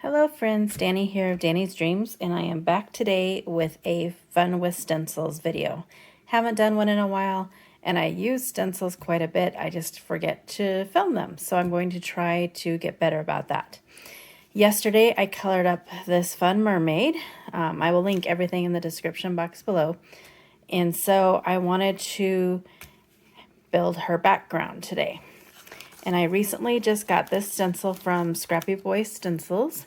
Hello friends, Danny here of Danny's Dreams, and I am back today with a Fun with Stencils video. Haven't done one in a while, and I use stencils quite a bit. I just forget to film them, so I'm going to try to get better about that. Yesterday I colored up this fun mermaid. I will link everything in the description box below. And so I wanted to build her background today. And I recently just got this stencil from Scrappy Stencils.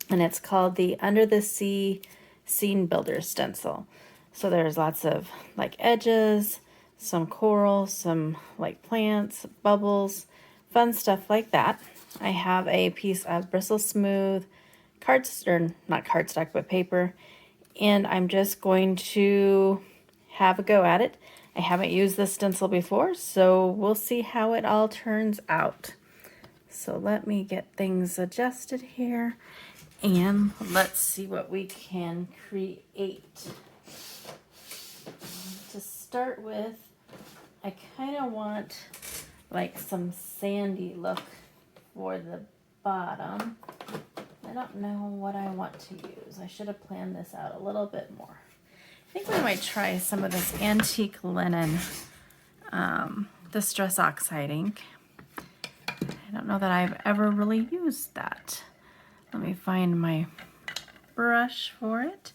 And it's called the Under the Sea Scene Builder Stencil. So there's lots of like edges, some coral, some like plants, bubbles, fun stuff like that. I have a piece of Bristol Smooth not cardstock, but paper. And I'm just going to have a go at it. I haven't used this stencil before, so we'll see how it all turns out. So let me get things adjusted here. And let's see what we can create. To start with, I kind of want like some sandy look for the bottom. I don't know what I want to use. I should have planned this out a little bit more. I think we might try some of this antique linen Distress Oxide ink. I don't know that I've ever really used that. Let me find my brush for it.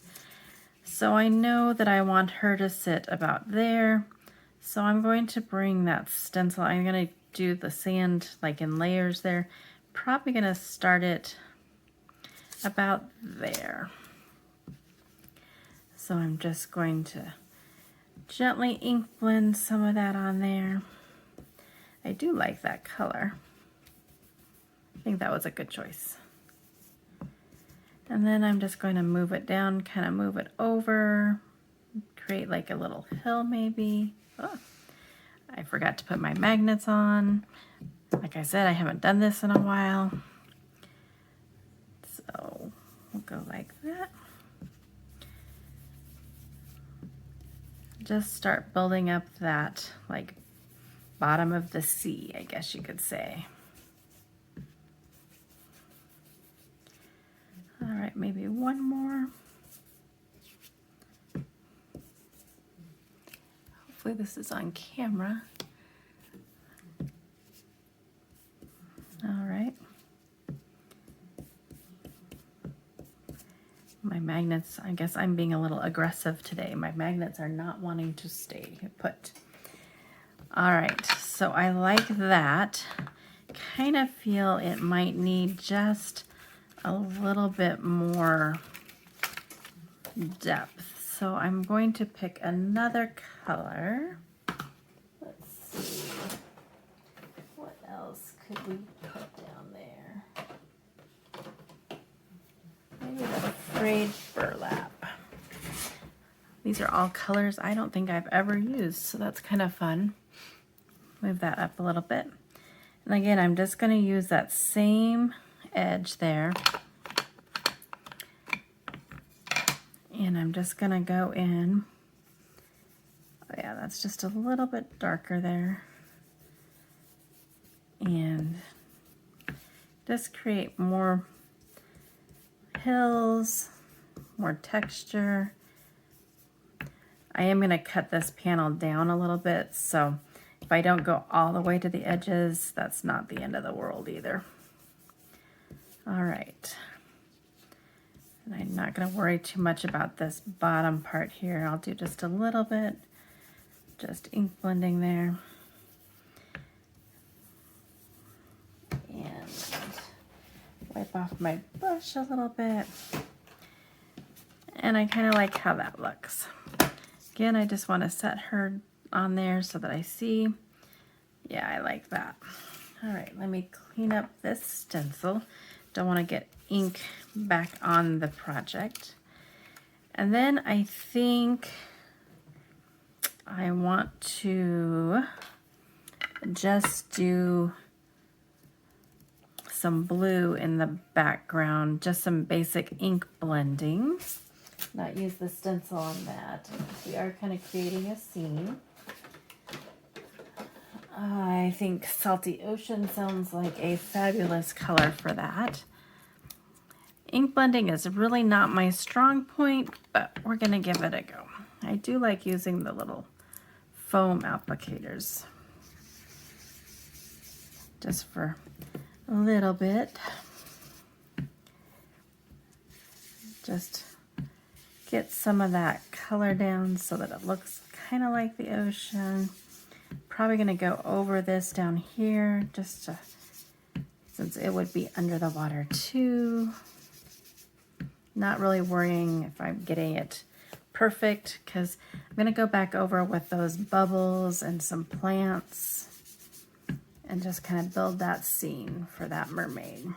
So I know that I want her to sit about there. So I'm going to bring that stencil. I'm going to do the sand like in layers there. Probably going to start it about there. So I'm just going to gently ink blend some of that on there. I do like that color. I think that was a good choice. And then I'm just going to move it down, kind of move it over, create like a little hill maybe. Oh, I forgot to put my magnets on. Like I said, I haven't done this in a while. So we'll go like that. Just start building up that like bottom of the sea, I guess you could say. All right, maybe one more. Hopefully this is on camera. All right. My magnets, I guess I'm being a little aggressive today. My magnets are not wanting to stay put. All right, so I like that. Kind of feel it might need just a little bit more depth. So I'm going to pick another color. Let's see. What else could we put down there? Maybe the Frayed Burlap. These are all colors I don't think I've ever used, so that's kind of fun. Move that up a little bit. And again, I'm just going to use that same edge there. And I'm just going to go in. Oh yeah, that's just a little bit darker there. And just create more hills, more texture. I am going to cut this panel down a little bit, so if I don't go all the way to the edges, that's not the end of the world either. All right. And I'm not going to worry too much about this bottom part here. I'll do just a little bit, just ink blending there. And wipe off my brush a little bit. And I kind of like how that looks. Again, I just want to set her on there so that I see. Yeah, I like that. All right, let me clean up this stencil. Don't want to get ink back on the project. And then I think I want to just do some blue in the background, just some basic ink blending. Not use the stencil on that. We are kind of creating a scene. I think Salty Ocean sounds like a fabulous color for that. Ink blending is really not my strong point, but we're gonna give it a go. I do like using the little foam applicators just for a little bit. Just get some of that color down so that it looks kind of like the ocean. Probably gonna go over this down here just to, since it would be under the water too. Not really worrying if I'm getting it perfect, because I'm gonna go back over with those bubbles and some plants and just kind of build that scene for that mermaid.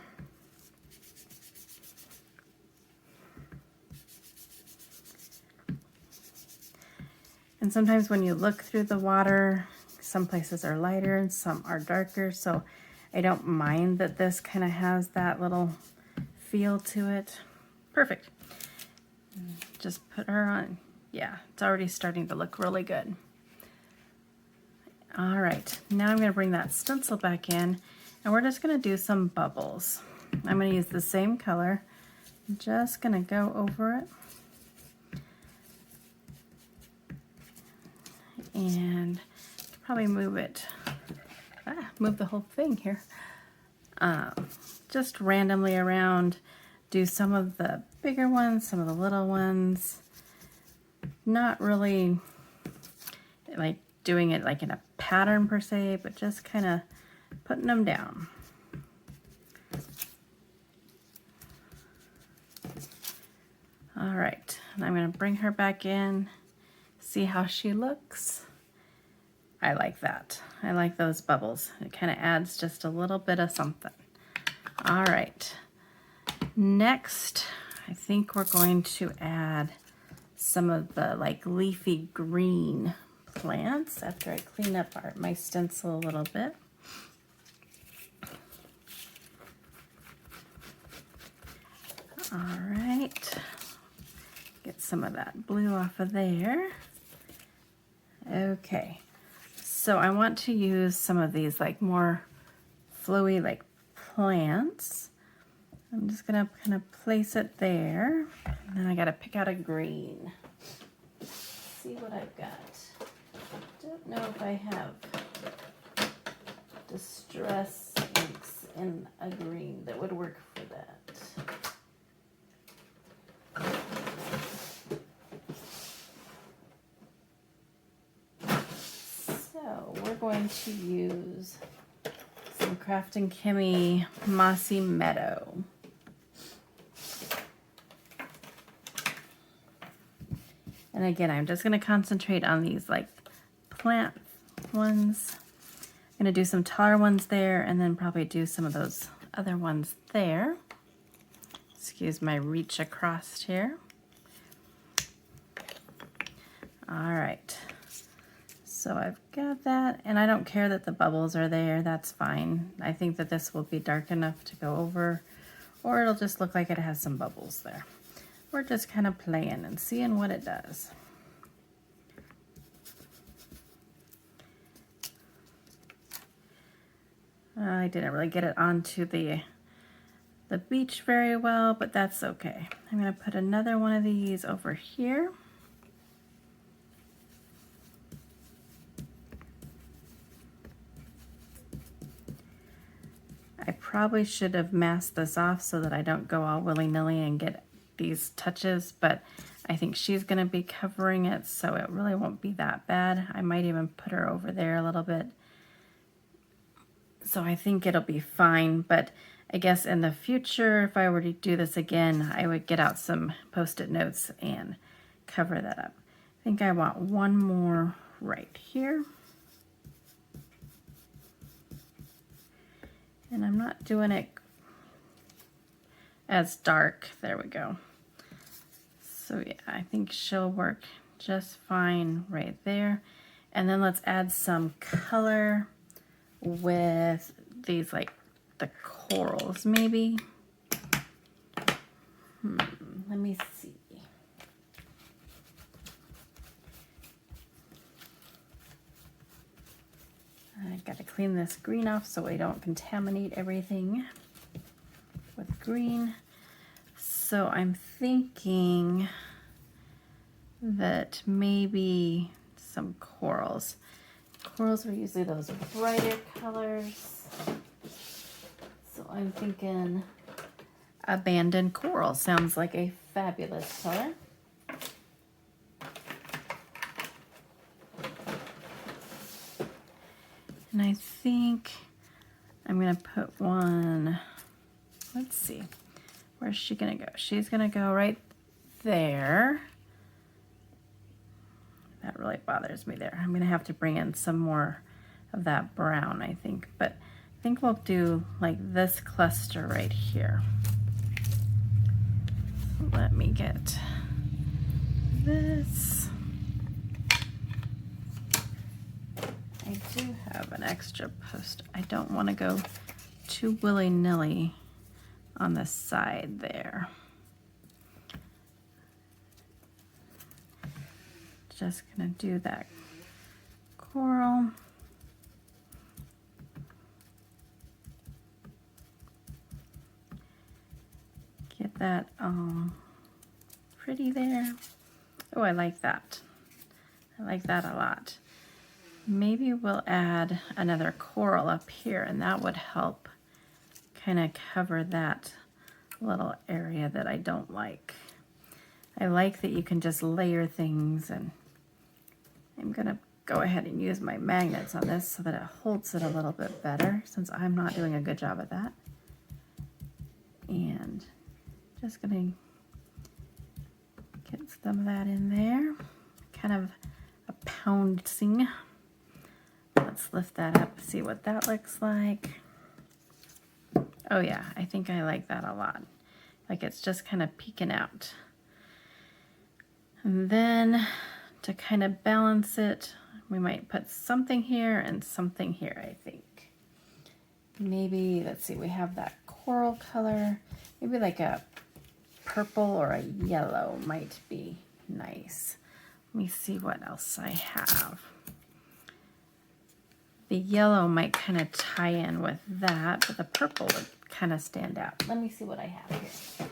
And sometimes when you look through the water, some places are lighter and some are darker, so I don't mind that this kind of has that little feel to it. Perfect. Just put her on. Yeah, it's already starting to look really good. All right, now I'm gonna bring that stencil back in and we're just gonna do some bubbles. I'm gonna use the same color. I'm just gonna go over it. And probably move it, move the whole thing here. Just randomly around, do some of the bigger ones, some of the little ones. Not really like doing it like in a pattern per se, but just kind of putting them down. All right, and I'm going to bring her back in, see how she looks. I like that. I like those bubbles. It kind of adds just a little bit of something. All right, next I think we're going to add some of the like leafy green plants after I clean up my stencil a little bit. All right, get some of that blue off of there. Okay, so I want to use some of these like more flowy like plants. I'm just gonna kind of place it there, and then I gotta pick out a green. See what I've got. Don't know if I have distress inks in a green that would work for that. So we're going to use some Craft & Kimmy Mossy Meadow. And again, I'm just going to concentrate on these like plant ones. I'm going to do some taller ones there and then probably do some of those other ones there. Excuse my reach across here. All right. So I've got that, and I don't care that the bubbles are there. That's fine. I think that this will be dark enough to go over, or it'll just look like it has some bubbles there. We're just kind of playing and seeing what it does. I didn't really get it onto the beach very well, but that's okay. I'm going to put another one of these over here. I probably should have masked this off so that I don't go all willy-nilly and get these touches, but I think she's going to be covering it, so it really won't be that bad. I might even put her over there a little bit. So I think it'll be fine, but I guess in the future, if I were to do this again, I would get out some Post-it notes and cover that up. I think I want one more right here. And I'm not doing it as dark. There we go. So yeah, I think she'll work just fine right there. And then let's add some color with these like the corals maybe. Let me see. I gotta clean this green off so I don't contaminate everything with green. So I'm thinking that maybe some corals. Corals are usually those brighter colors. So I'm thinking abandoned coral sounds like a fabulous color. And I think I'm gonna put one, let's see, where's she gonna go? She's gonna go right there. That really bothers me there. I'm gonna have to bring in some more of that brown, I think, but I think we'll do like this cluster right here. So let me get this. I do have an extra post. I don't want to go too willy-nilly on the side there. Just gonna do that coral. Get that all pretty there. Oh, I like that. I like that a lot. Maybe we'll add another coral up here, and that would help kind of cover that little area that I don't like. I like that you can just layer things, and I'm gonna go ahead and use my magnets on this so that it holds it a little bit better, since I'm not doing a good job at that. And just gonna get some of that in there, kind of a pouncing. Let's lift that up, see what that looks like. Oh yeah, I think I like that a lot. Like it's just kind of peeking out. And then to kind of balance it, we might put something here and something here, I think. Maybe, let's see, we have that coral color. Maybe like a purple or a yellow might be nice. Let me see what else I have. The yellow might kind of tie in with that, but the purple would kind of stand out. Let me see what I have here.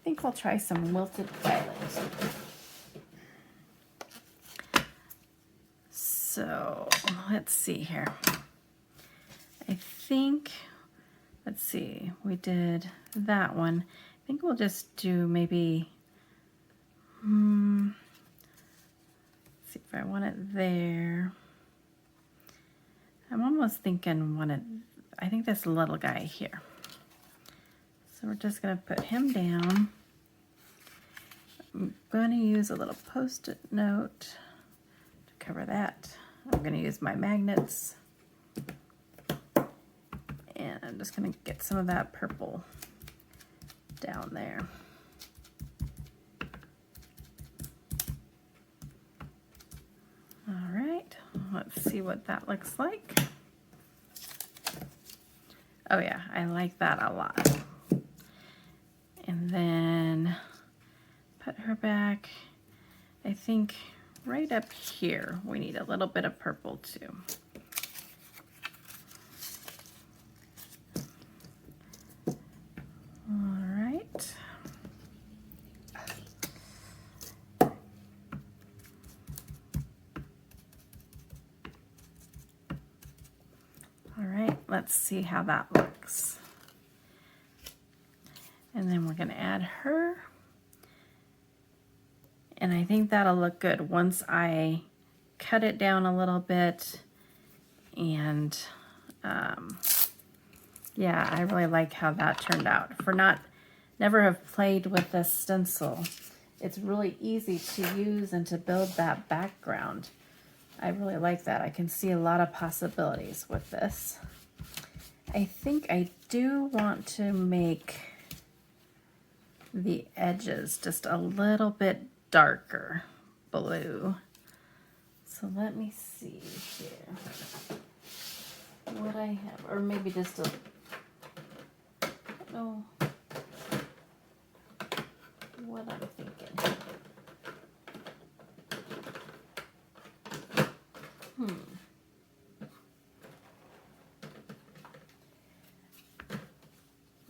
I think I'll try some Wilted violet. So let's see here. I think, let's see, we did that one. I think we'll just do maybe, let's see if I want it there. I'm almost thinking I think this little guy here. So we're just gonna put him down. I'm gonna use a little Post-it note to cover that. I'm gonna use my magnets. And I'm just gonna get some of that purple down there. All right, let's see what that looks like. Oh yeah, I like that a lot. And then put her back. I think right up here we need a little bit of purple too. All right. All right, let's see how that looks. And then we're gonna add her. And I think that'll look good once I cut it down a little bit. And yeah, I really like how that turned out. For never have played with this stencil, it's really easy to use and to build that background. I really like that. I can see a lot of possibilities with this. I think I do want to make the edges just a little bit darker blue. So let me see here what I have, or maybe just a, I don't know what I'm thinking.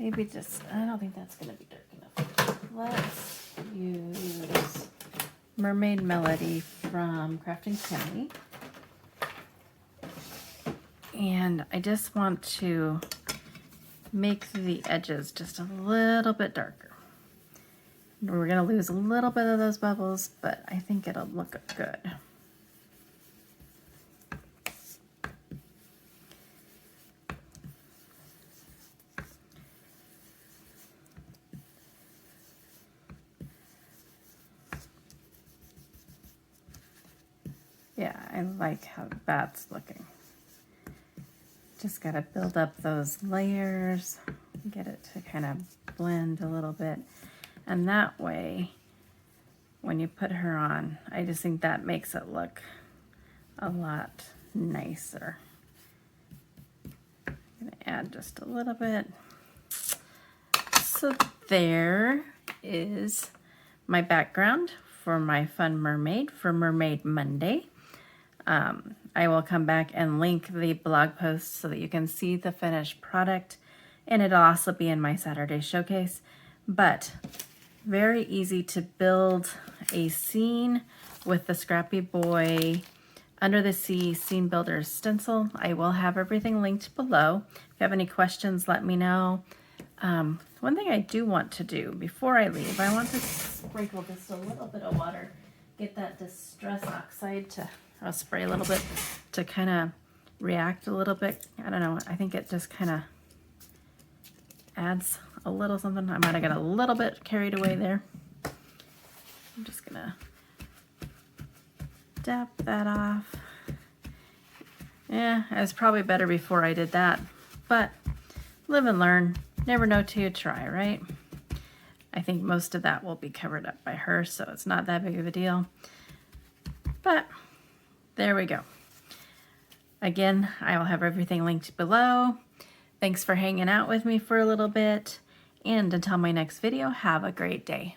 maybe just, I don't think that's gonna be dark enough. Let's use Mermaid Melody from Crafting Candy. And I just want to make the edges just a little bit darker. We're gonna lose a little bit of those bubbles, but I think it'll look good. Yeah, I like how that's looking. Just gotta build up those layers, get it to kind of blend a little bit. And that way, when you put her on, I just think that makes it look a lot nicer. I'm gonna add just a little bit. So there is my background for my Fun Mermaid for Mermaid Monday. I will come back and link the blog post so that you can see the finished product, and it'll also be in my Saturday showcase. But very easy to build a scene with the Scrappy Boy Under the Sea Scene Builder stencil. I will have everything linked below. If you have any questions, let me know. One thing I do want to do before I leave, I want to sprinkle just a little bit of water, get that Distress Oxide to, I'll spray a little bit to kind of react a little bit. I don't know, I think it just kind of adds a little something. I might have got a little bit carried away there. I'm just gonna dab that off. Yeah, it was probably better before I did that, but live and learn. Never know till you try, right? I think most of that will be covered up by her, so it's not that big of a deal. But there we go. Again, I will have everything linked below. Thanks for hanging out with me for a little bit. And until my next video, have a great day.